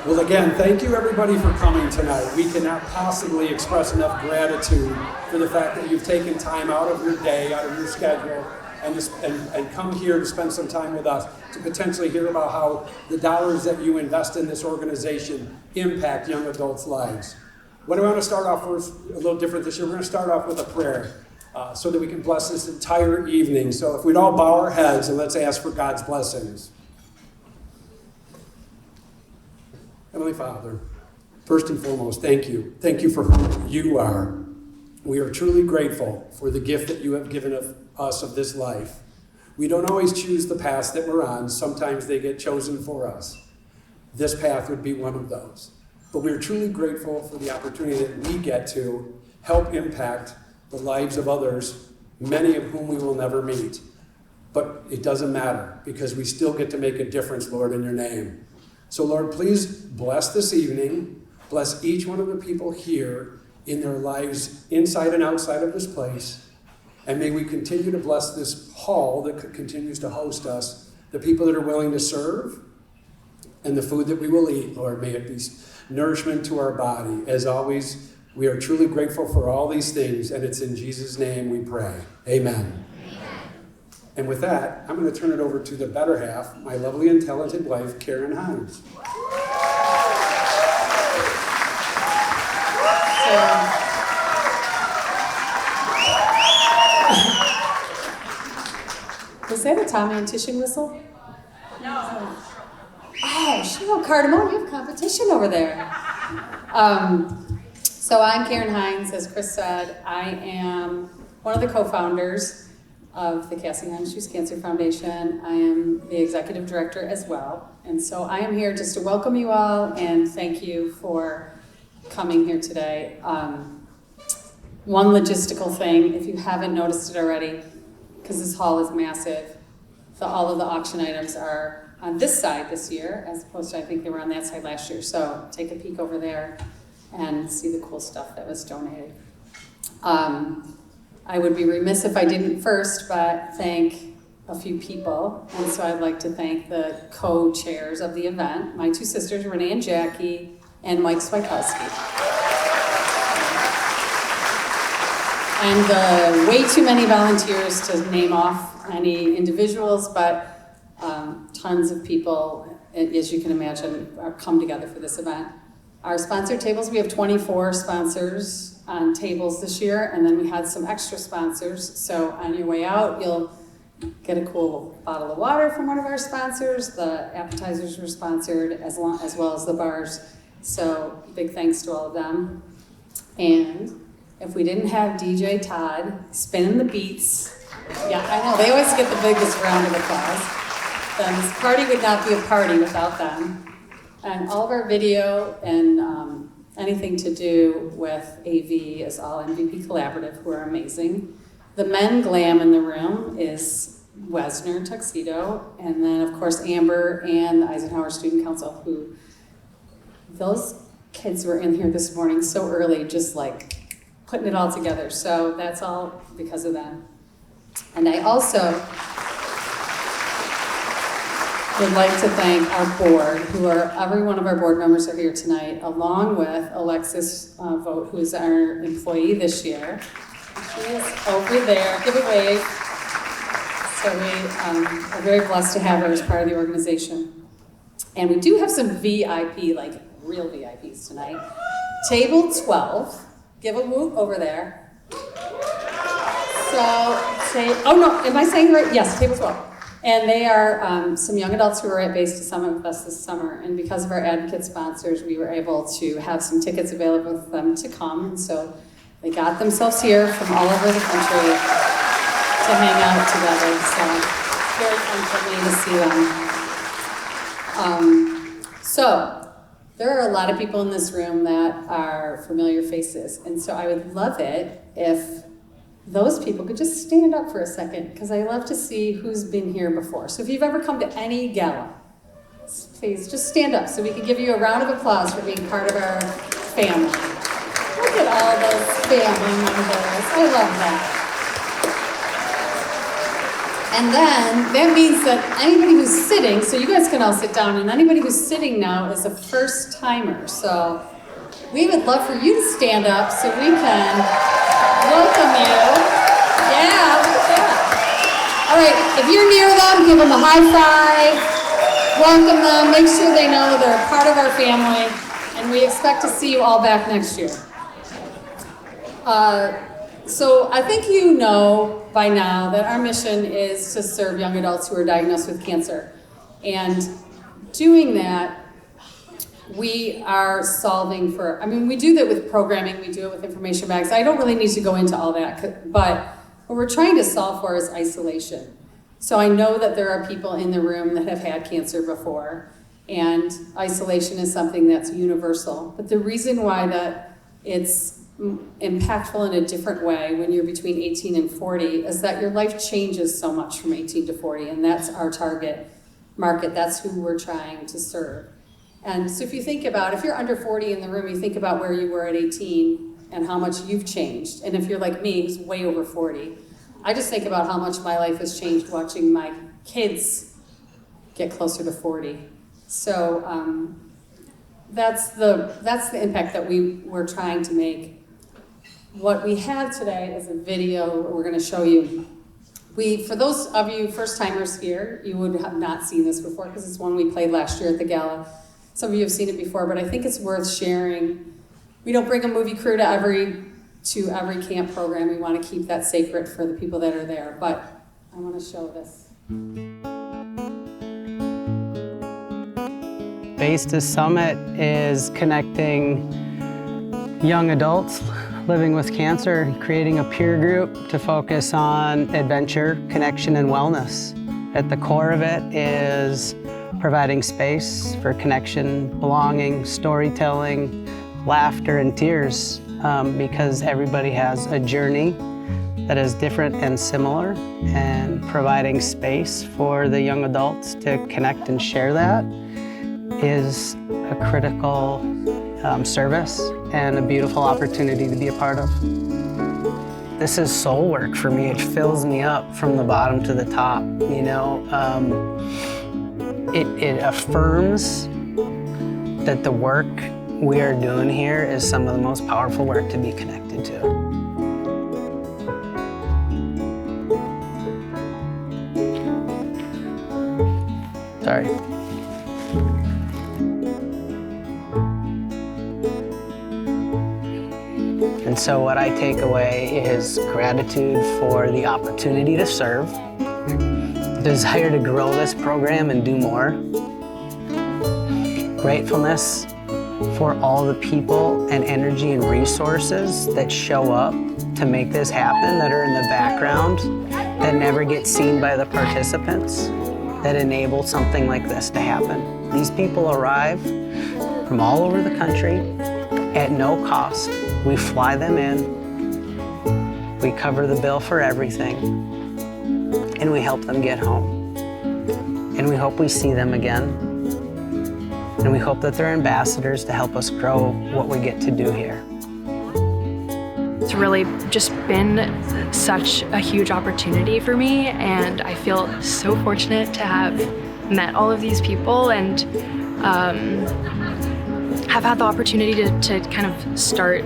Well, again, thank you everybody for coming tonight. We cannot possibly express enough gratitude for the fact that you've taken time out of your day, out of your schedule, and come here to spend some time with us to potentially hear about how the dollars that you invest in this organization impact young adults' lives. What I want to start off with, a little different this year, we're going to start off with a prayer so that we can bless this entire evening. So if we'd all bow our heads and let's ask for God's blessings. Heavenly Father, first and foremost, thank you. Thank you for who you are. We are truly grateful for the gift that you have given us of this life. We don't always choose the paths that we're on. Sometimes they get chosen for us. This path would be one of those. But we're truly grateful for the opportunity that we get to help impact the lives of others, many of whom we will never meet. But it doesn't matter because we still get to make a difference, Lord, in your name. So, Lord, please bless this evening. Bless each one of the people here in their lives inside and outside of this place. And may we continue to bless this hall that continues to host us, the people that are willing to serve, and the food that we will eat, Lord. May it be nourishment to our body. As always, we are truly grateful for all these things, and it's in Jesus' name we pray. Amen. And with that, I'm going to turn it over to the better half, my lovely and talented wife, Karen Hines. Was that a Tommy and Titian whistle? No. Oh, Cheryl Cardamone, you have competition over there. So I'm Karen Hines, as Chris said. I am one of the co-founders of the Cassie Hines Cancer Foundation. I am the executive director as well. And so I am here just to welcome you all and thank you for coming here today. One logistical thing, if you haven't noticed it already, because this hall is massive, all of the auction items are on this side this year, as opposed to I think they were on that side last year. So take a peek over there and see the cool stuff that was donated. I would be remiss if I didn't first, but thank a few people. And so I'd like to thank the co-chairs of the event, my two sisters, Renee and Jackie, and Mike Swikowski. And the way too many volunteers to name off any individuals, but tons of people, as you can imagine, come together for this event. Our sponsor tables, we have 24 sponsors on tables this year, and then we had some extra sponsors. So on your way out, you'll get a cool bottle of water from one of our sponsors. The appetizers were sponsored as well as the bars. So big thanks to all of them. And if we didn't have DJ Todd spinning the beats, yeah, I know, they always get the biggest round of applause, then this party would not be a party without them. And all of our video and anything to do with AV is all MVP Collaborative, who are amazing. The men glam in the room is Wesner Tuxedo, and then of course Amber and the Eisenhower Student Council, who those kids were in here this morning so early, just like putting it all together. So that's all because of them. And I also would like to thank our board, every one of our board members are here tonight, along with Alexis Vogt, who is our employee this year. She is over there. Give a wave. So we are very blessed to have her as part of the organization. And we do have some VIP, like real VIPs tonight. Table 12. Give a whoop over there. Oh no, am I saying right? Yes, table 12. And they are some young adults who are at Base to Summit with us this summer. And because of our advocate sponsors, we were able to have some tickets available for them to come. And so they got themselves here from all over the country to hang out together. So it's very fun for me to see them. So there are a lot of people in this room that are familiar faces. And so I would love it if those people could just stand up for a second, because I love to see who's been here before. So if you've ever come to any gala, please just stand up so we can give you a round of applause for being part of our family. Look at all those family members. I love that. And then that means that anybody who's sitting, so you guys can all sit down, and anybody who's sitting now is a first timer. So we would love for you to stand up so we can welcome you. Yeah, look at that. All right, if you're near them, give them a high five, welcome them, make sure they know they're a part of our family, and we expect to see you all back next year. So I think you know by now that our mission is to serve young adults who are diagnosed with cancer. And doing that, we are solving for, we do that with programming, we do it with information bags. I don't really need to go into all that, but what we're trying to solve for is isolation. So I know that there are people in the room that have had cancer before, and isolation is something that's universal. But the reason why that it's impactful in a different way when you're between 18 and 40 is that your life changes so much from 18 to 40, and that's our target market. That's who we're trying to serve. And so if you think about, if you're under 40 in the room, you think about where you were at 18 and how much you've changed. And if you're like me, who's way over 40, I just think about how much my life has changed watching my kids get closer to 40. So that's the impact that we're trying to make. What we have today is a video we're going to show you. For those of you first-timers here, you would have not seen this before because it's one we played last year at the gala. Some of you have seen it before, but I think it's worth sharing. We don't bring a movie crew to every camp program. We want to keep that sacred for the people that are there, but I want to show this. Base Summit is connecting young adults living with cancer, creating a peer group to focus on adventure, connection, and wellness. At the core of it is providing space for connection, belonging, storytelling, laughter, and tears, because everybody has a journey that is different and similar, and providing space for the young adults to connect and share that is a critical service and a beautiful opportunity to be a part of. This is soul work for me. It fills me up from the bottom to the top, you know. It affirms that the work we are doing here is some of the most powerful work to be connected to. Sorry. And so what I take away is gratitude for the opportunity to serve, desire to grow this program and do more, gratefulness for all the people and energy and resources that show up to make this happen, that are in the background, that never get seen by the participants, that enable something like this to happen. These people arrive from all over the country at no cost. We fly them in, we cover the bill for everything, and we help them get home. And we hope we see them again. And we hope that they're ambassadors to help us grow what we get to do here. It's really just been such a huge opportunity for me, and I feel so fortunate to have met all of these people and have had the opportunity to kind of start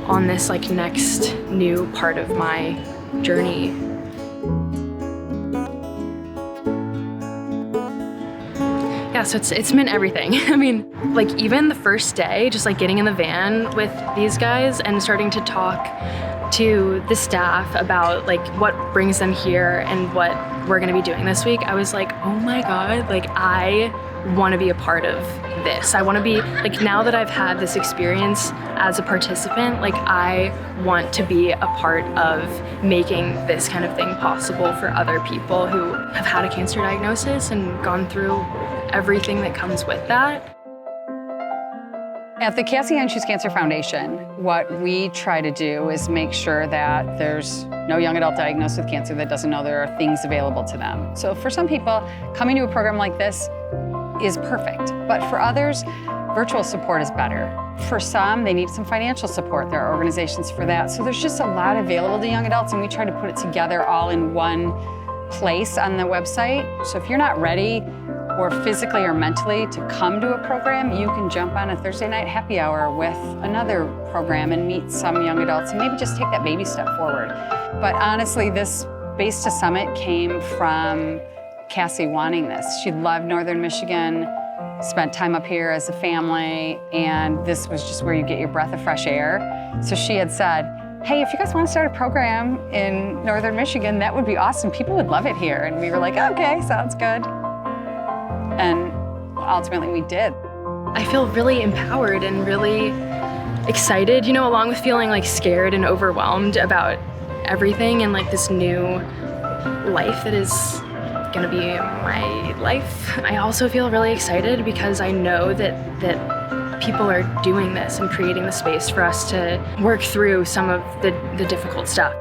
on this next new part of my journey. Yeah, so it's meant everything. I mean, even the first day, just getting in the van with these guys and starting to talk to the staff about what brings them here and what we're gonna be doing this week, I was like, oh my God, I wanna be a part of this. I wanna be, now that I've had this experience as a participant, I want to be a part of making this kind of thing possible for other people who have had a cancer diagnosis and gone through everything that comes with that. At the Cassie Hines Cancer Foundation, what we try to do is make sure that there's no young adult diagnosed with cancer that doesn't know there are things available to them. So for some people, coming to a program like this is perfect, but for others, virtual support is better. For some, they need some financial support. There are organizations for that. So there's just a lot available to young adults, and we try to put it together all in one place on the website. So if you're not ready or physically or mentally to come to a program, you can jump on a Thursday night happy hour with another program and meet some young adults and maybe just take that baby step forward. But honestly, this Base to Summit came from Cassie wanting this. She loved Northern Michigan, spent time up here as a family, and this was just where you get your breath of fresh air. So she had said, hey, if you guys want to start a program in Northern Michigan, that would be awesome. People would love it here. And we were like, okay, sounds good. And ultimately we did. I feel really empowered and really excited, you know, along with feeling like scared and overwhelmed about everything and like this new life that is gonna be my life. I also feel really excited because I know that people are doing this and creating the space for us to work through some of the difficult stuff.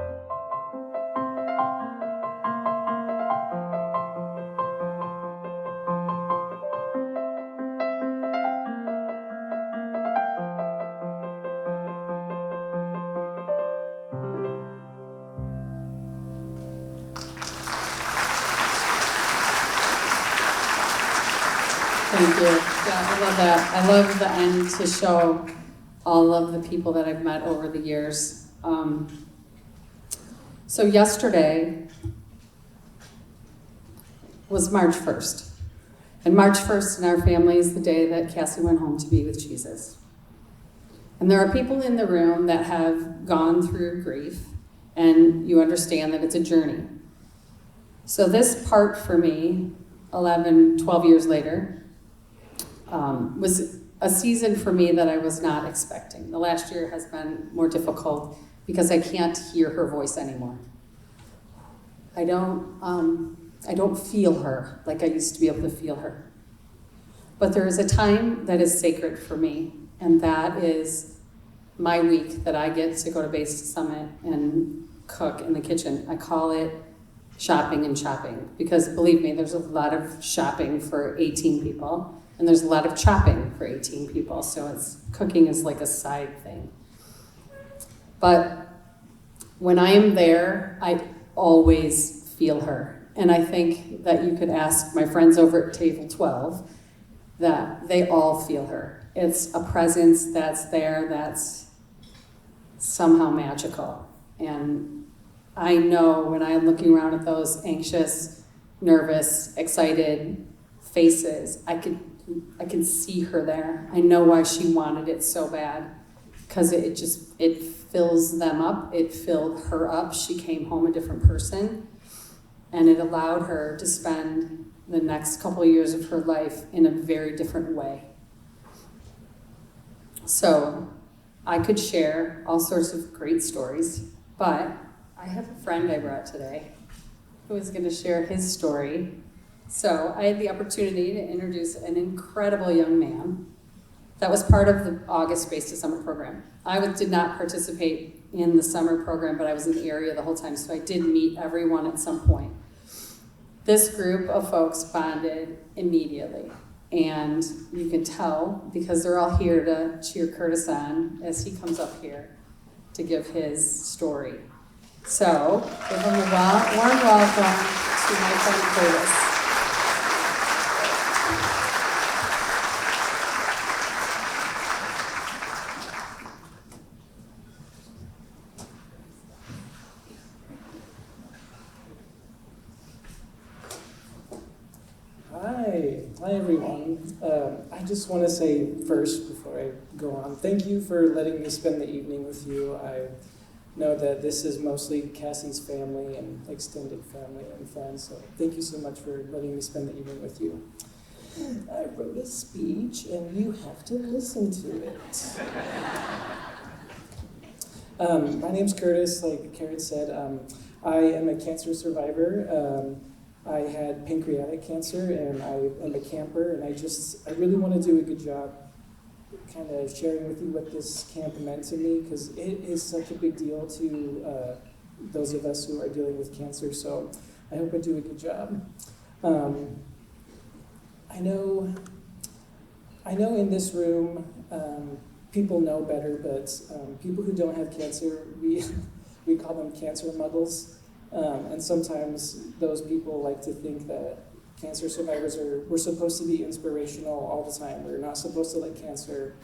Thank you. Yeah, I love that. I love the end to show all of the people that I've met over the years. So yesterday was March 1st. And March 1st in our family is the day that Cassie went home to be with Jesus. And there are people in the room that have gone through grief, and you understand that it's a journey. So this part for me, 11, 12 years later, was a season for me that I was not expecting. The last year has been more difficult because I can't hear her voice anymore. I don't feel her like I used to be able to feel her. But there is a time that is sacred for me, and that is my week that I get to go to Base to Summit and cook in the kitchen. I call it shopping and chopping, because believe me, there's a lot of shopping for 18 people, and there's a lot of chopping for 18 people, so cooking is like a side thing. But when I am there, I always feel her. And I think that you could ask my friends over at table 12 that they all feel her. It's a presence that's there that's somehow magical. And I know when I'm looking around at those anxious, nervous, excited faces, I can see her there. I know why she wanted it so bad, because it fills them up. It filled her up. She came home a different person, and it allowed her to spend the next couple of years of her life in a very different way. So I could share all sorts of great stories, but I have a friend I brought today who is going to share his story. So I had the opportunity to introduce an incredible young man that was part of the August Base to Summer program. I did not participate in the summer program, but I was in the area the whole time, so I did meet everyone at some point. This group of folks bonded immediately, and you can tell because they're all here to cheer Curtis on as he comes up here to give his story. So, give him a warm welcome to my friend Curtis. Hi everyone. I just want to say first, before I go on, thank you for letting me spend the evening with you. I know that this is mostly Cassie's family and extended family and friends, so thank you so much for letting me spend the evening with you. I wrote a speech and you have to listen to it. My name's Curtis, like Karen said. I am a cancer survivor. I had pancreatic cancer, and I am a camper, and I really want to do a good job kind of sharing with you what this camp meant to me, because it is such a big deal to those of us who are dealing with cancer, so I hope I do a good job. I know in this room, people know better, but people who don't have cancer, we call them cancer muggles. And sometimes those people like to think that cancer survivors we're supposed to be inspirational all the time. We're not supposed to let cancer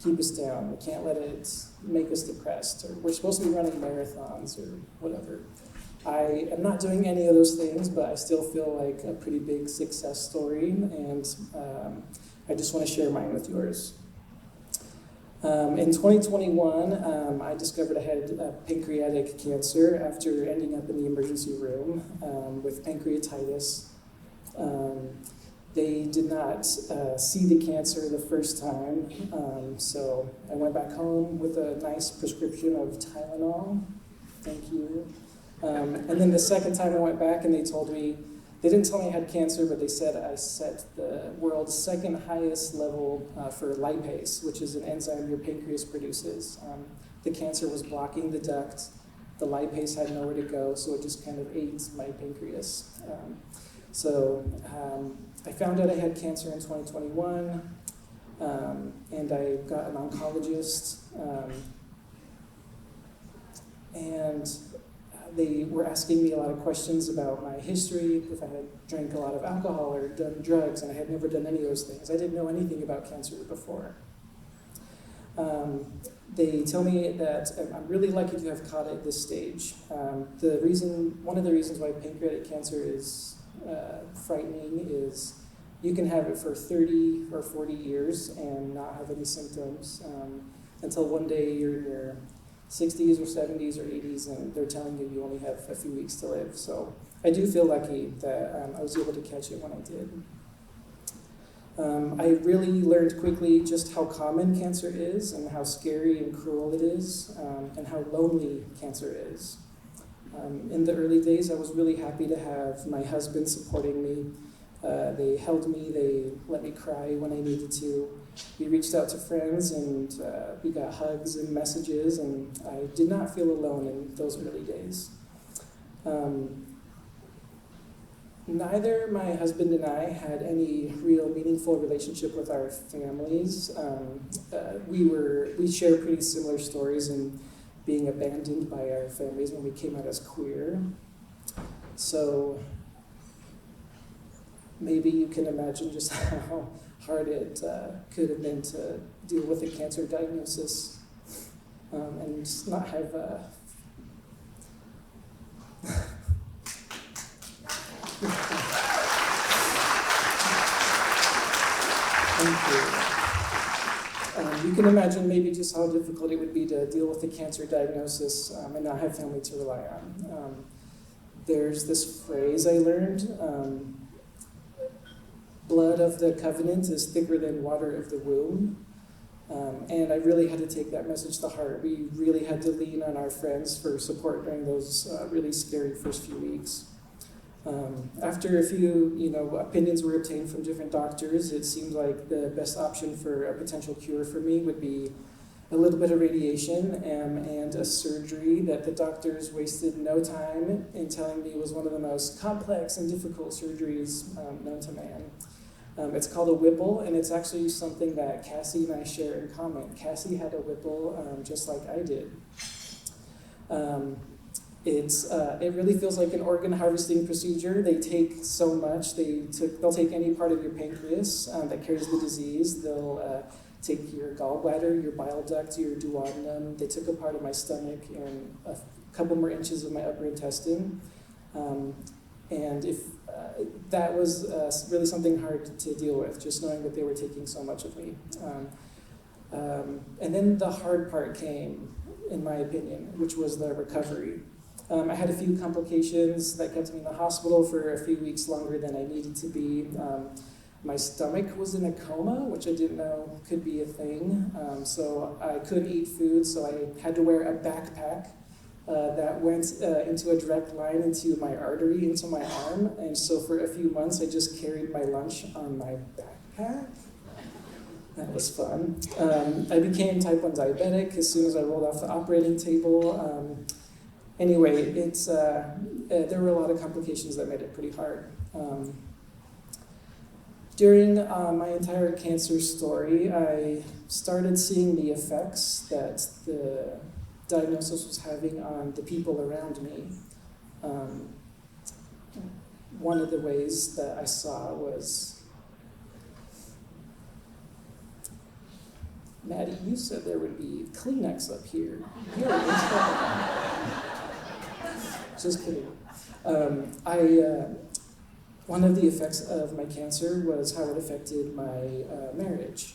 keep us down. We can't let it make us depressed. Or we're supposed to be running marathons or whatever. I am not doing any of those things, but I still feel like a pretty big success story, and I just want to share mine with yours. In 2021, I discovered I had pancreatic cancer after ending up in the emergency room with pancreatitis. They did not see the cancer the first time, so I went back home with a nice prescription of Tylenol. Thank you. And then the second time I went back and they didn't tell me I had cancer, but they said I set the world's second highest level for lipase, which is an enzyme your pancreas produces. The cancer was blocking the duct. The lipase had nowhere to go, so it just kind of ate my pancreas. I found out I had cancer in 2021, and I got an oncologist, and they were asking me a lot of questions about my history, if I had drank a lot of alcohol or done drugs, and I had never done any of those things. I didn't know anything about cancer before. They tell me that I'm really lucky to have caught it at this stage. One of the reasons why pancreatic cancer is frightening is you can have it for 30 or 40 years and not have any symptoms until one day you're in your 60s or 70s or 80s and they're telling you only have a few weeks to live. So I do feel lucky that I was able to catch it when I did. I really learned quickly just how common cancer is and how scary and cruel it is, and how lonely cancer is. In the early days, I was really happy to have my husband supporting me. They held me, they let me cry when I needed to. We reached out to friends and we got hugs and messages, and I did not feel alone in those early days. Neither my husband and I had any real meaningful relationship with our families. We share pretty similar stories in being abandoned by our families when we came out as queer. So maybe you can imagine just how hard it could have been to deal with a cancer diagnosis and just not have Thank you. You can imagine maybe just how difficult it would be to deal with a cancer diagnosis and not have family to rely on. There's this phrase I learned, blood of the covenant is thicker than water of the womb. And I really had to take that message to heart. We really had to lean on our friends for support during those really scary first few weeks. After a few, opinions were obtained from different doctors, it seemed like the best option for a potential cure for me would be a little bit of radiation and a surgery that the doctors wasted no time in telling me was one of the most complex and difficult surgeries known to man. It's called a Whipple, and it's actually something that Cassie and I share in common. Cassie had a Whipple just like I did. It really feels like an organ harvesting procedure. They take so much. They'll take any part of your pancreas that carries the disease. They'll take your gallbladder, your bile duct, your duodenum. They took a part of my stomach and a couple more inches of my upper intestine. And if that was really something hard to deal with, just knowing that they were taking so much of me. And then the hard part came, in my opinion, which was the recovery. I had a few complications that kept me in the hospital for a few weeks longer than I needed to be. My stomach was in a coma, which I didn't know could be a thing. So I couldn't eat food, so I had to wear a backpack that went into a direct line into my artery, into my arm. And so for a few months, I just carried my lunch on my backpack. That was fun. I became type 1 diabetic as soon as I rolled off the operating table. Anyway, there were a lot of complications that made it pretty hard. During my entire cancer story, I started seeing the effects that the diagnosis was having on the people around me. One of the ways that I saw was, Maddie, you said there would be Kleenex up here. You're in trouble. Just kidding. One of the effects of my cancer was how it affected my marriage.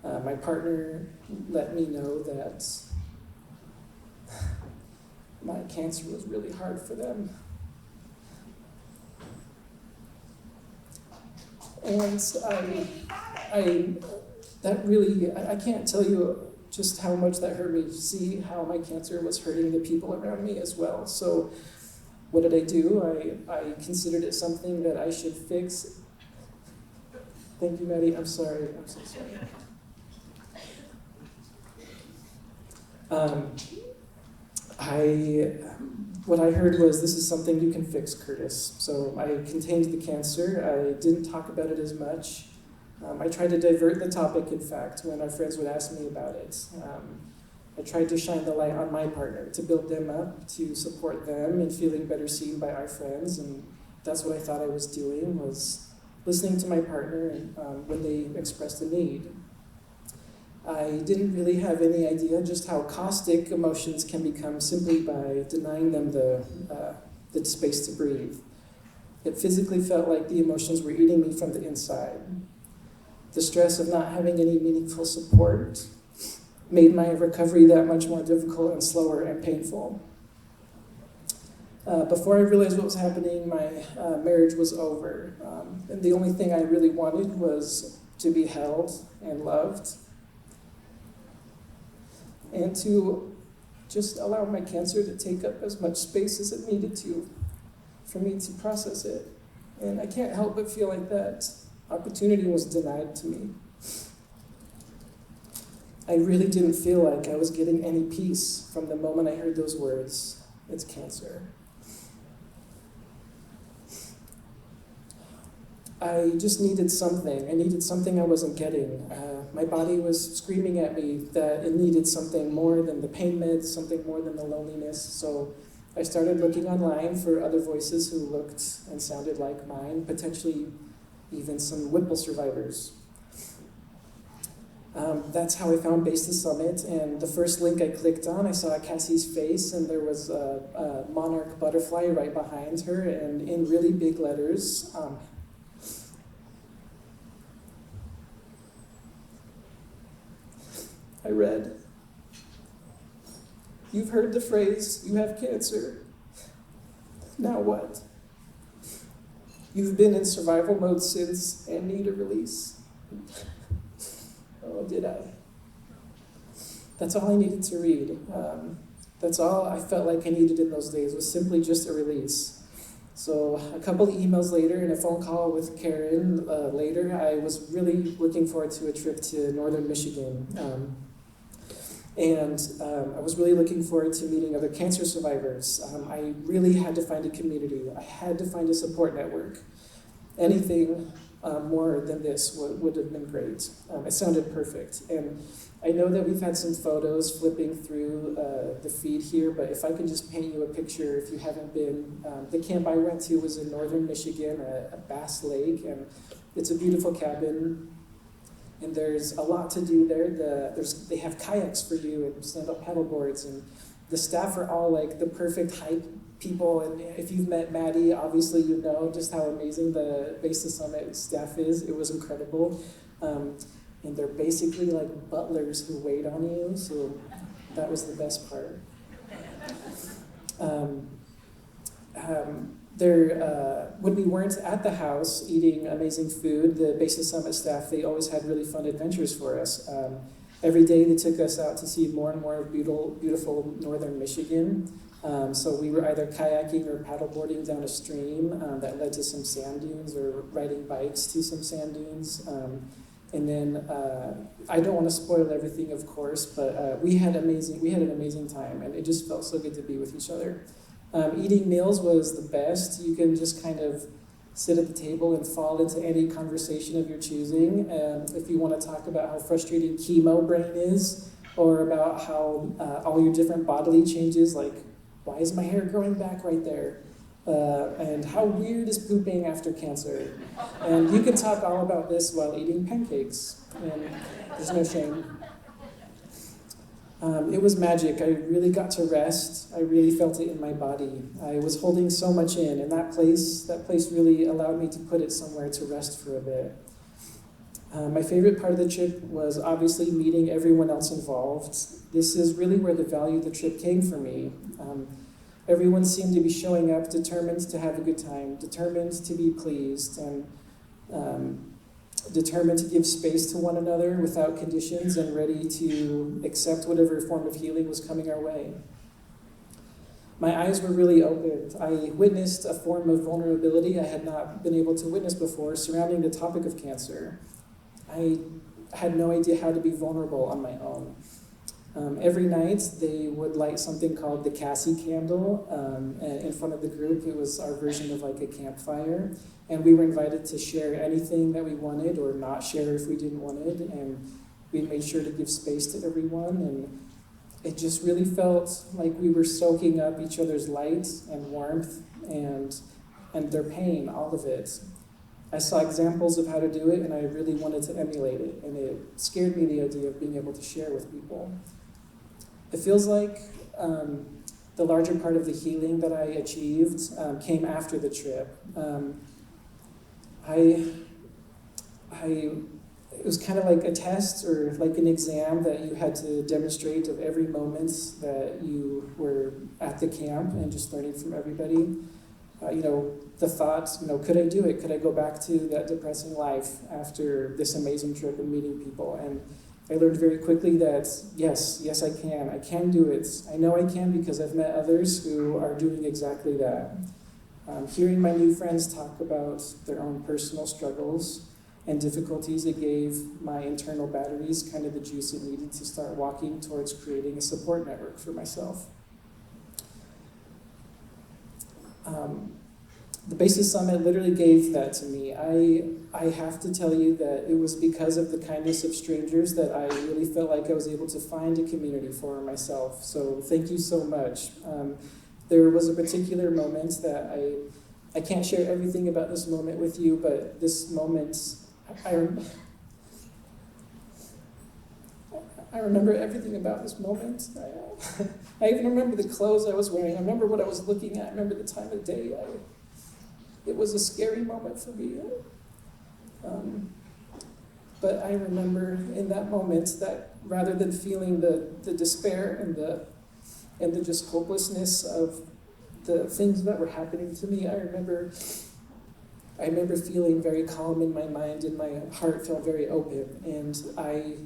My partner let me know that my cancer was really hard for them. And I can't tell you just how much that hurt me to see how my cancer was hurting the people around me as well. So what did I do? I considered it something that I should fix. Thank you, Maddie. I'm sorry. I'm so sorry. What I heard was, this is something you can fix, Curtis. So I contained the cancer. I didn't talk about it as much. I tried to divert the topic, in fact, when our friends would ask me about it. I tried to shine the light on my partner, to build them up, to support them in feeling better seen by our friends. And that's what I thought I was doing, was listening to my partner when they expressed a need. I didn't really have any idea just how caustic emotions can become simply by denying them the space to breathe. It physically felt like the emotions were eating me from the inside. The stress of not having any meaningful support made my recovery that much more difficult and slower and painful. Before I realized what was happening, my marriage was over. And the only thing I really wanted was to be held and loved, and to just allow my cancer to take up as much space as it needed to for me to process it. And I can't help but feel like that opportunity was denied to me. I really didn't feel like I was getting any peace from the moment I heard those words, "It's cancer." I just needed something. I needed something I wasn't getting. My body was screaming at me that it needed something more than the pain meds, something more than the loneliness. So I started looking online for other voices who looked and sounded like mine, potentially even some Whipple survivors. That's how I found Base the Summit, and the first link I clicked on, I saw Cassie's face, and there was a monarch butterfly right behind her, and in really big letters, I read, "You've heard the phrase, you have cancer. Now what? You've been in survival mode since and need a release." Oh, did I? That's all I needed to read. That's all I felt like I needed in those days, was simply just a release. So a couple of emails later and a phone call with Karen later, I was really looking forward to a trip to northern Michigan. I was really looking forward to meeting other cancer survivors. I really had to find a community. I had to find a support network. Anything more than this would have been great. It sounded perfect. And I know that we've had some photos flipping through the feed here, but if I can just paint you a picture, if you haven't been, the camp I went to was in northern Michigan, at Bass Lake, and it's a beautiful cabin. And there's a lot to do there. They have kayaks for you and stand-up paddle boards, and the staff are all like the perfect hype people. And if you've met Maddie, obviously you know just how amazing the Base the Summit staff is. It was incredible. And they're basically like butlers who wait on you, so that was the best part. When we weren't at the house eating amazing food, the Base the Summit staff, they always had really fun adventures for us. Every day they took us out to see more and more beautiful northern Michigan. So we were either kayaking or paddleboarding down a stream that led to some sand dunes, or riding bikes to some sand dunes. And then I don't want to spoil everything, of course, but we had an amazing time, and it just felt so good to be with each other. Eating meals was the best. You can just kind of sit at the table and fall into any conversation of your choosing. If you want to talk about how frustrating chemo brain is, or about how all your different bodily changes, like, why is my hair growing back right there? And how weird is pooping after cancer? And you can talk all about this while eating pancakes, and there's no shame. It was magic. I really got to rest. I really felt it in my body. I was holding so much in, and that place really allowed me to put it somewhere to rest for a bit. My favorite part of the trip was obviously meeting everyone else involved. This is really where the value of the trip came for me. Everyone seemed to be showing up determined to have a good time, determined to be pleased, and determined to give space to one another without conditions and ready to accept whatever form of healing was coming our way. My eyes were really opened. I witnessed a form of vulnerability I had not been able to witness before surrounding the topic of cancer. I had no idea how to be vulnerable on my own. Every night they would light something called the Cassie candle in front of the group. It was our version of like a campfire, and we were invited to share anything that we wanted or not share if we didn't want it, and we made sure to give space to everyone, and it just really felt like we were soaking up each other's light and warmth and their pain, all of it. I saw examples of how to do it, and I really wanted to emulate it, and it scared me, the idea of being able to share with people. It feels like the larger part of the healing that I achieved came after the trip. It was kind of like a test or like an exam that you had to demonstrate of every moment that you were at the camp and just learning from everybody. The thought, could I do it? Could I go back to that depressing life after this amazing trip and meeting people? And I learned very quickly that yes, I can. I can do it. I know I can because I've met others who are doing exactly that. Hearing my new friends talk about their own personal struggles and difficulties, it gave my internal batteries kind of the juice it needed to start walking towards creating a support network for myself. The Basis Summit literally gave that to me. I have to tell you that it was because of the kindness of strangers that I really felt like I was able to find a community for myself. So thank you so much. There was a particular moment that I can't share everything about this moment with you, but this moment, I remember everything about this moment. I even remember the clothes I was wearing. I remember what I was looking at. I remember the time of day. It was a scary moment for me. But I remember in that moment that rather than feeling the despair and the just hopelessness of the things that were happening to me, I remember feeling very calm in my mind, and my heart felt very open. And I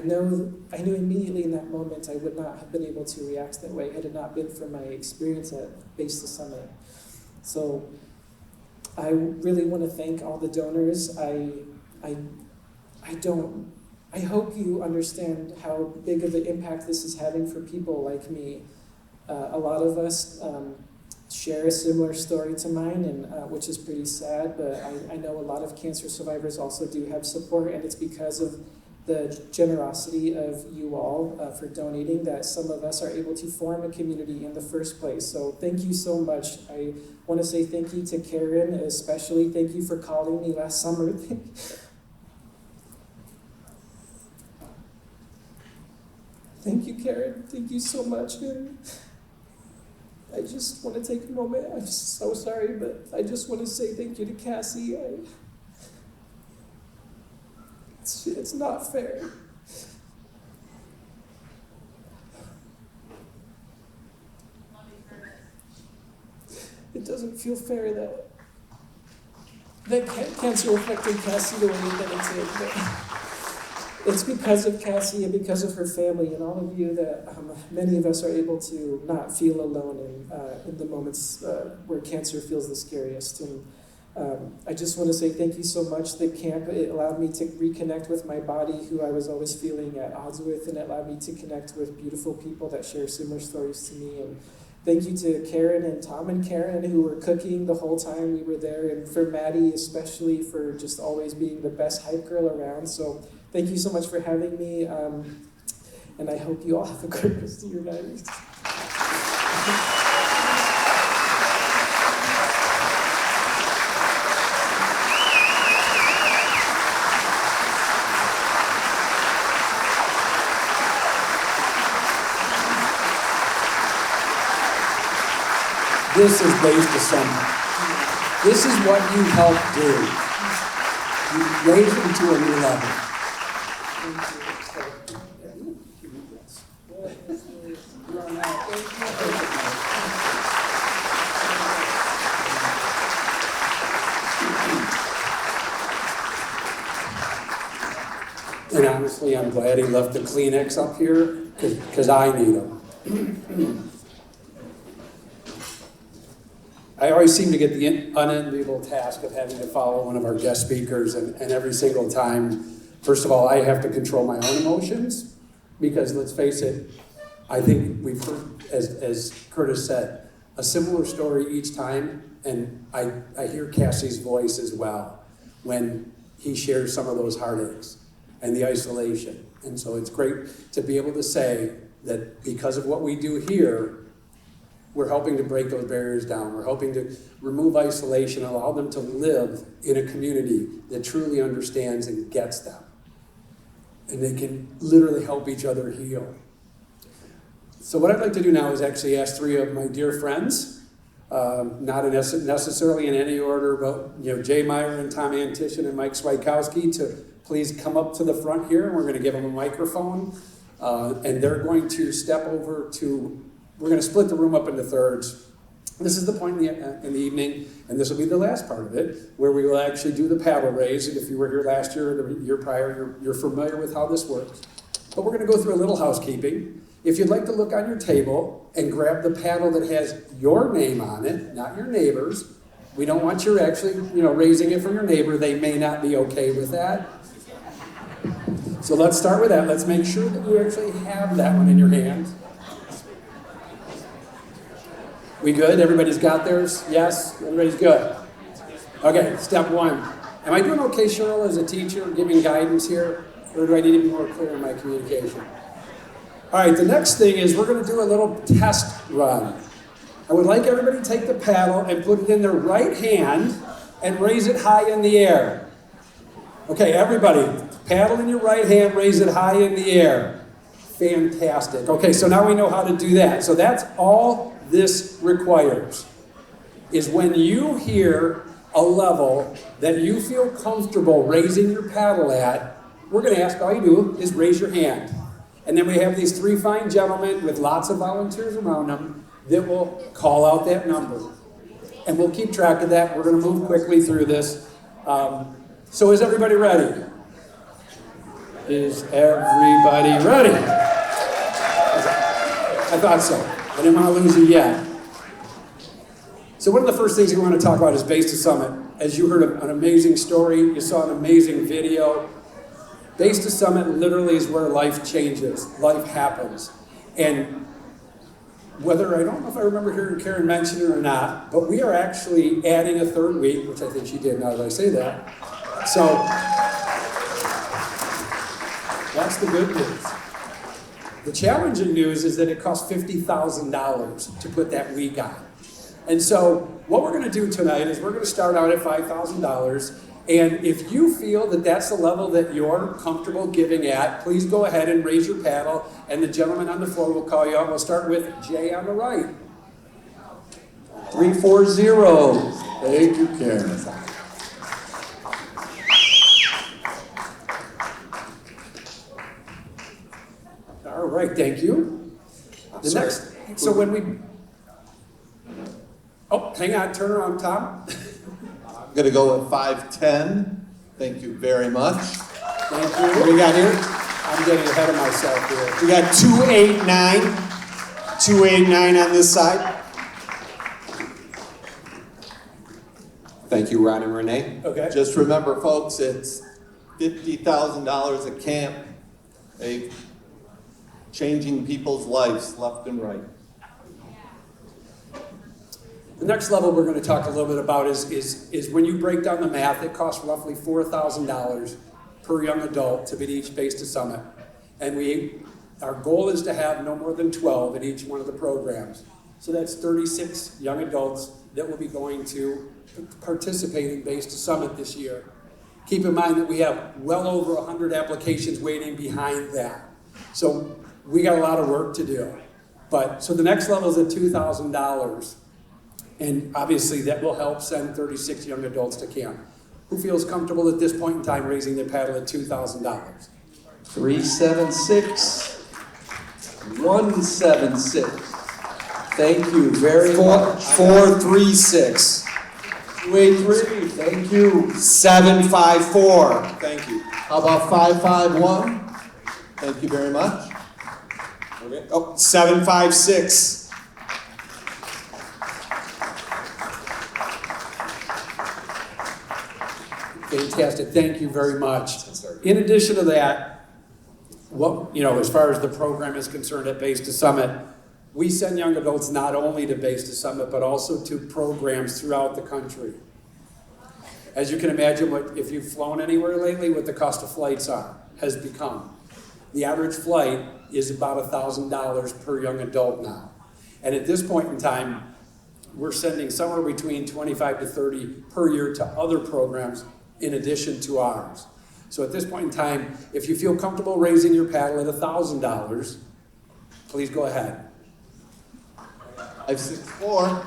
knew immediately in that moment I would not have been able to react that way had it not been for my experience at Basis Summit. So I really want to thank all the donors. I hope you understand how big of an impact this is having for people like me. A lot of us share a similar story to mine, and which is pretty sad, but I know a lot of cancer survivors also do have support, and it's because of the generosity of you all for donating that some of us are able to form a community in the first place. So thank you so much. I want to say thank you to Karen, especially. Thank you for calling me last summer. Thank you, Karen. Thank you so much. I just want to take a moment. I'm so sorry, but I just want to say thank you to Cassie. It's not fair. It doesn't feel fair that cancer affected Cassie the way that it did. But it's because of Cassie and because of her family and all of you that many of us are able to not feel alone in the moments where cancer feels the scariest. And I just want to say thank you so much. The camp, it allowed me to reconnect with my body, who I was always feeling at odds with, and it allowed me to connect with beautiful people that share similar stories to me. And thank you to Karen and Tom and Karen, who were cooking the whole time we were there, and for Maddie especially for just always being the best hype girl around. So thank you so much for having me, and I hope you all have a great rest of your night. This is Base to Summit. This is what you helped do. You raised them to a new level. And honestly, I'm glad he left the Kleenex up here, because I need them. I always seem to get the unenviable task of having to follow one of our guest speakers, and every single time, first of all, I have to control my own emotions, because let's face it, I think we've heard, as Curtis said, a similar story each time, and I hear Cassie's voice as well when he shares some of those heartaches and the isolation. And so it's great to be able to say that because of what we do here, we're helping to break those barriers down. We're helping to remove isolation, allow them to live in a community that truly understands and gets them. And they can literally help each other heal. So what I'd like to do now is actually ask three of my dear friends, not necessarily in any order, but Jay Meyer and Tom Antishin and Mike Swikowski to please come up to the front here, and we're going to give them a microphone, and they're going to step over to, we're going to split the room up into thirds. This is the point in the evening, and this will be the last part of it, where we will actually do the paddle raise. And if you were here last year or the year prior, you're familiar with how this works. But we're going to go through a little housekeeping. If you'd like to look on your table and grab the paddle that has your name on it, not your neighbor's. We don't want you actually, raising it for your neighbor. They may not be okay with that. So let's start with that. Let's make sure that you actually have that one in your hand. We good? Everybody's got theirs? Yes? Everybody's good? Okay, step one. Am I doing okay, Cheryl, as a teacher, giving guidance here? Or do I need to be more clear in my communication? All right, the next thing is we're going to do a little test run. I would like everybody to take the paddle and put it in their right hand and raise it high in the air. Okay, everybody, paddle in your right hand, raise it high in the air. Fantastic. Okay, so now we know how to do that. So that's all this requires, is when you hear a level that you feel comfortable raising your paddle at, we're going to ask, all you do is raise your hand. And then we have these three fine gentlemen with lots of volunteers around them that will call out that number. And we'll keep track of that. We're going to move quickly through this. So is everybody ready? Is everybody ready? I thought so. I didn't want to lose you yet. So one of the first things we want to talk about is Base to Summit. As you heard an amazing story, you saw an amazing video. Base to Summit literally is where life changes, life happens. And whether, I don't know if I remember hearing Karen mention it or not, but we are actually adding a third week, which I think she did now that I say that. So that's the good news. The challenging news is that it costs $50,000 to put that week on. And so what we're going to do tonight is we're going to start out at $5,000. And if you feel that that's the level that you're comfortable giving at, please go ahead and raise your paddle, and the gentleman on the floor will call you out. We'll start with Jay on the right. 340. Thank you, Karen. All right, thank you. The next, so when we, hang on, turn around, Tom. I'm going to go with 510. Thank you very much. Thank you. What do we got here? I'm getting ahead of myself here. We got 289. 289 on this side. Thank you, Ron and Renee. Okay. Just remember, folks, it's $50,000 a camp. They've changing people's lives left and right. The next level we're going to talk a little bit about is when you break down the math, it costs roughly $4,000 per young adult to be at each Base to Summit. And our goal is to have no more than 12 at each one of the programs. So that's 36 young adults that will be going to participate in Base to Summit this year. Keep in mind that we have well over 100 applications waiting behind that. So we got a lot of work to do. So the next level is at $2,000. And obviously that will help send 36 young adults to camp. Who feels comfortable at this point in time raising their paddle at $2,000? 376, 176. Thank you very much. 436. 283, thank you. 754. Thank you. How about 551? Thank you very much. Okay. Oh, 756. Fantastic, thank you very much. In addition to that, as far as the program is concerned at Base to Summit, we send young adults not only to Base to Summit, but also to programs throughout the country. As you can imagine, if you've flown anywhere lately, what the cost of flights has become. The average flight is about $1,000 per young adult now. And at this point in time, we're sending somewhere between 25 to 30 per year to other programs in addition to ours. So at this point in time, if you feel comfortable raising your paddle at $1,000, please go ahead. 564.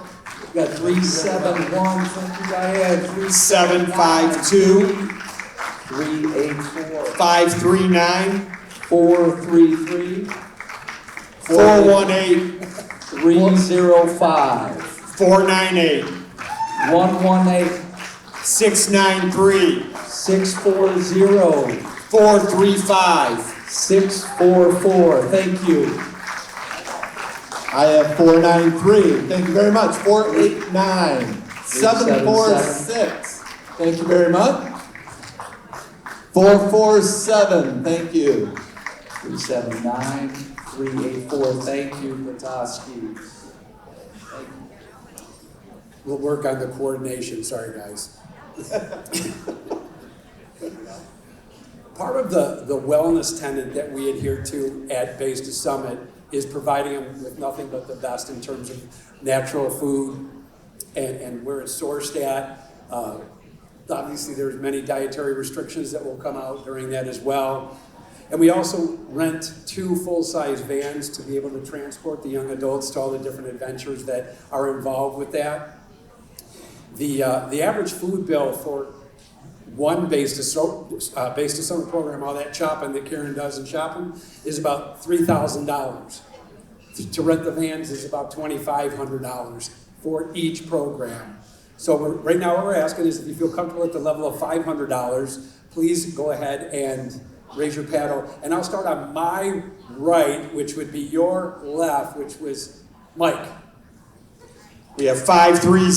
We got 371, thank you, Diane. 752. 384, 539. 433, 418. 305, 498. 118, 693. 640, 435. 644, thank you. I have 493. Thank you very much. 489. 746. Thank you very much. 447. Thank you. 379, 384, thank you, Petoskey. We'll work on the coordination, sorry guys. Part of the wellness tenet that we adhere to at Base to Summit is providing them with nothing but the best in terms of natural food and where it's sourced at. Obviously, there's many dietary restrictions that will come out during that as well. And we also rent 2 full-size vans to be able to transport the young adults to all the different adventures that are involved with that. The average food bill for one Base to Summit program, all that shopping that Karen does in shopping, is about $3,000. To rent the vans is about $2,500 for each program. So right now what we're asking is if you feel comfortable at the level of $500, please go ahead and raise your paddle. And I'll start on my right, which would be your left, which was Mike. We have 530,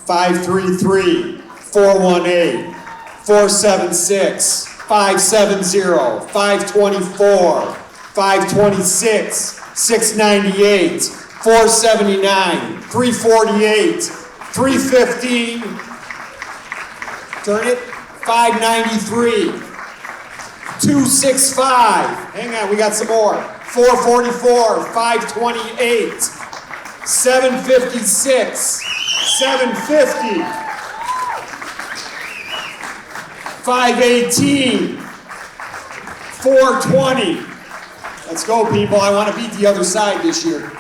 533, 418, 476, 570, 524, 526, 698, 479, 348, 315, turn it, 593, 265, hang on, we got some more, 444, 528, 756, 750, 518, 420. Let's go, people. I want to beat the other side this year.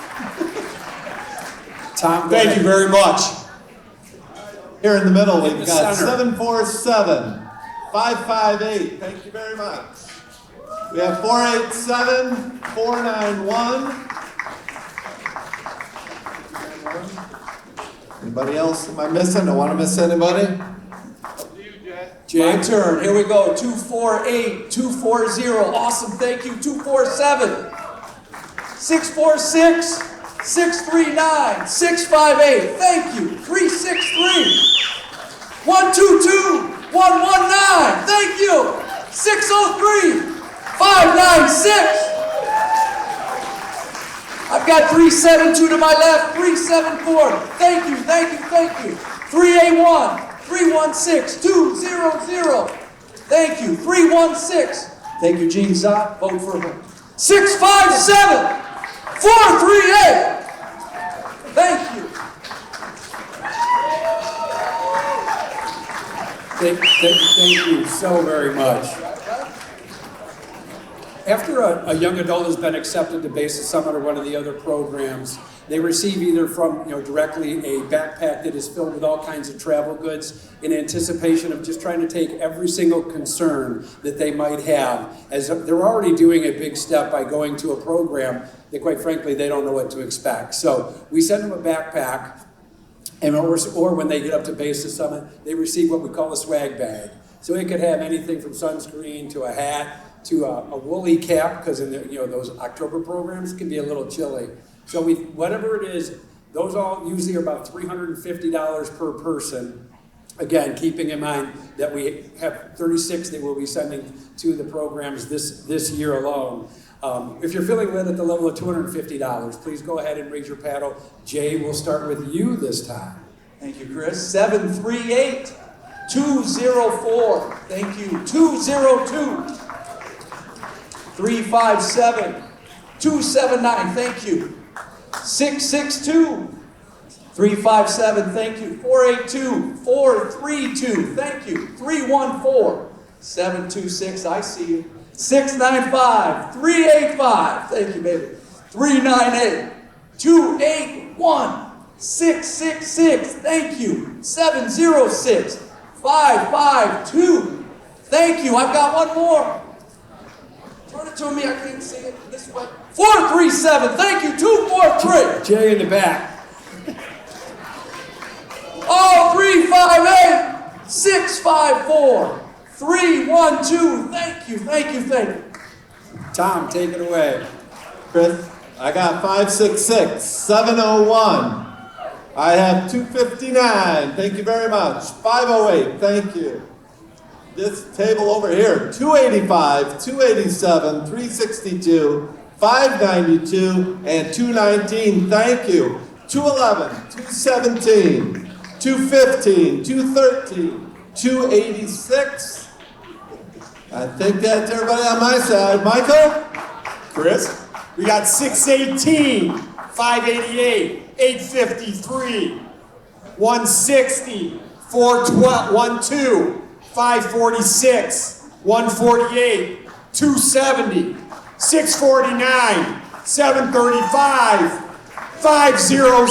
Tom, Thank you very much. Here in the middle, we've the got center. 747, 558. Thank you very much. We have 487, 491. Anybody else? Am I missing? Don't want to miss anybody? My turn. Here we go. 248, 240. Awesome. Thank you. 247, 646, 639, 658. Thank you. 363, 122, 119. Thank you. 603, 596. I've got 372 to my left. 374. Thank you. Thank you. Thank you. 381. 316, 200. Thank you. 316. Thank you, Gene Zott. Vote for her. 657, 438. Thank you. Thank you so very much. After a young adult has been accepted to Basis Summit or one of the other programs, they receive either from directly a backpack that is filled with all kinds of travel goods in anticipation of just trying to take every single concern that they might have, as they're already doing a big step by going to a program that quite frankly they don't know what to expect. So we send them a backpack, and or when they get up to Basis Summit, they receive what we call a swag bag. So it could have anything from sunscreen to a hat to a woolly cap, because in those October programs can be a little chilly. So whatever it is, those all usually are about $350 per person. Again, keeping in mind that we have 36 that we'll be sending to the programs this year alone. If you're feeling lit at the level of $250, please go ahead and raise your paddle. Jay, we'll start with you this time. Thank you, Chris. 738-204. Thank you. 202. 357-279. Thank you. 662-357. Thank you. 482-432. Thank you. 314-726. I see you. 695-385. Thank you, baby. 398-281-666. Thank you. 706-552. Thank you. I've got one more. Turn it to me. I can't see it this way. 437. Thank you. 243. Jay in the back. Oh, 358-654. 312. Thank you. Thank you. Thank you. Tom, take it away. Chris, I got 566-701. I have 259. Thank you very much. 508. Thank you. This table over here, 285, 287, 362, 592, and 219. Thank you. 211, 217, 215, 213, 286. I think that's everybody on my side. Michael? Chris, we got 618, 588, 853, 160, 412, 546, 148, 270, 649, 735, 500.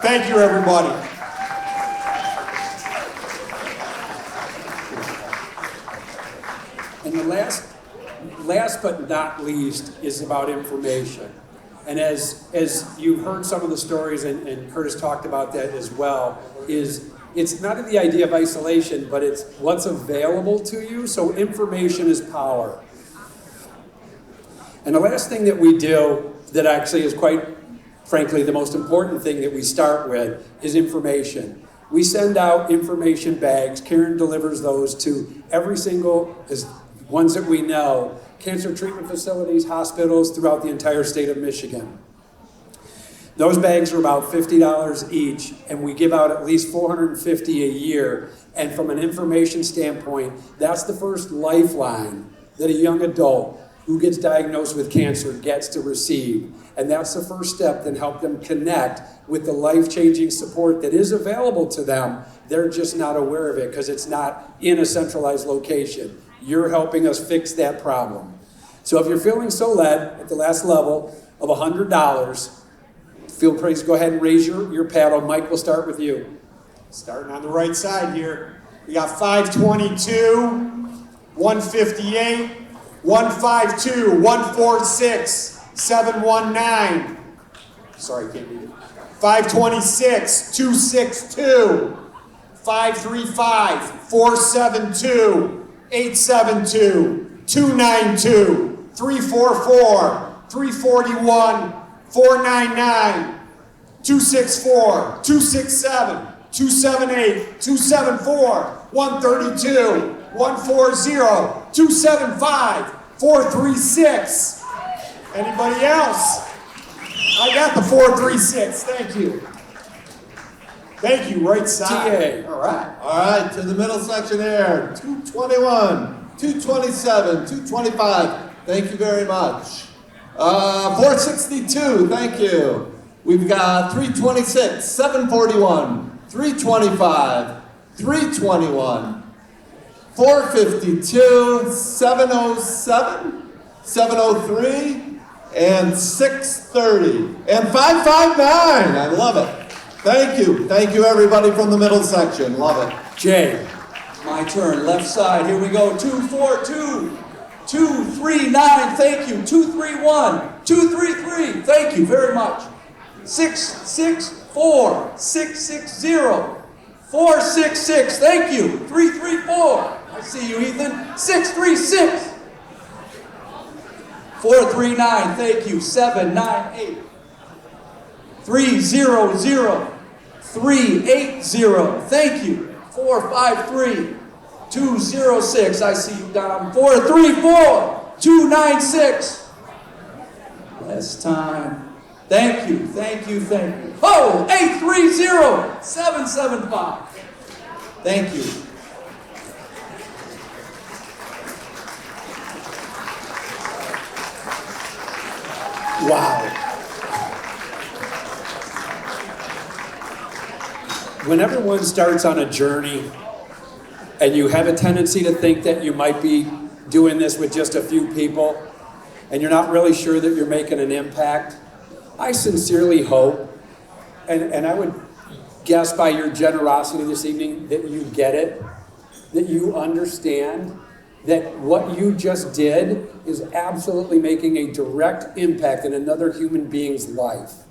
Thank you, everybody. And the last but not least is about information. And as you've heard some of the stories, and Curtis talked about that as well, it's not the idea of isolation, but it's what's available to you. So information is power. And the last thing that we do that actually is quite frankly the most important thing that we start with is information. We send out information bags. Karen delivers those to every single ones that we know, cancer treatment facilities, hospitals throughout the entire state of Michigan. Those bags are about $50 each, and we give out at least 450 a year. And from an information standpoint, that's the first lifeline that a young adult who gets diagnosed with cancer gets to receive. And that's the first step that help them connect with the life-changing support that is available to them. They're just not aware of it because it's not in a centralized location. You're helping us fix that problem. So if you're feeling so led at the last level of $100, feel free to go ahead and raise your paddle. Mike, we'll start with you. Starting on the right side here, we got 522, 158, 152, 146, 719. Sorry, can't read it. 526, 262, 535, 472, 872, 292, 344, 341, 499, 264, 267, 278, 274, 132, 140, 275, 436. Anybody else? I got the 436. Thank you. Thank you, right side. TA. All right. All right, to the middle section there, 221, 227, 225. Thank you very much. 462, thank you. We've got 326, 741, 325, 321, 452, 707, 703, and 630, and 559. I love it. Thank you. Thank you, everybody from the middle section. Love it. Jay. My turn, left side, here we go. 242, 239, thank you. 231, 233, thank you very much. 664, 660, 466, thank you. 334, I see you, Ethan. 636, 439, thank you. 798, 300, 380, thank you. 453, 206, I see you down. 434, 296. Last time. Thank you, thank you, thank you. Oh, 830, 775. Thank you. Wow. When everyone starts on a journey and you have a tendency to think that you might be doing this with just a few people and you're not really sure that you're making an impact, I sincerely hope, and I would guess by your generosity this evening, that you get it, that you understand that what you just did is absolutely making a direct impact in another human being's life.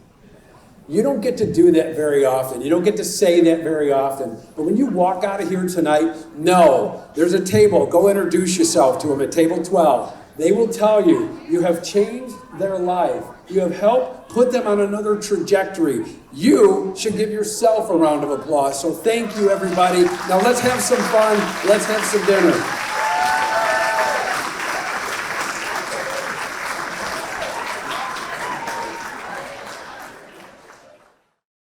You don't get to do that very often. You don't get to say that very often. But when you walk out of here tonight, know there's a table. Go introduce yourself to them at table 12. They will tell you, you have changed their life. You have helped put them on another trajectory. You should give yourself a round of applause. So thank you, everybody. Now let's have some fun. Let's have some dinner.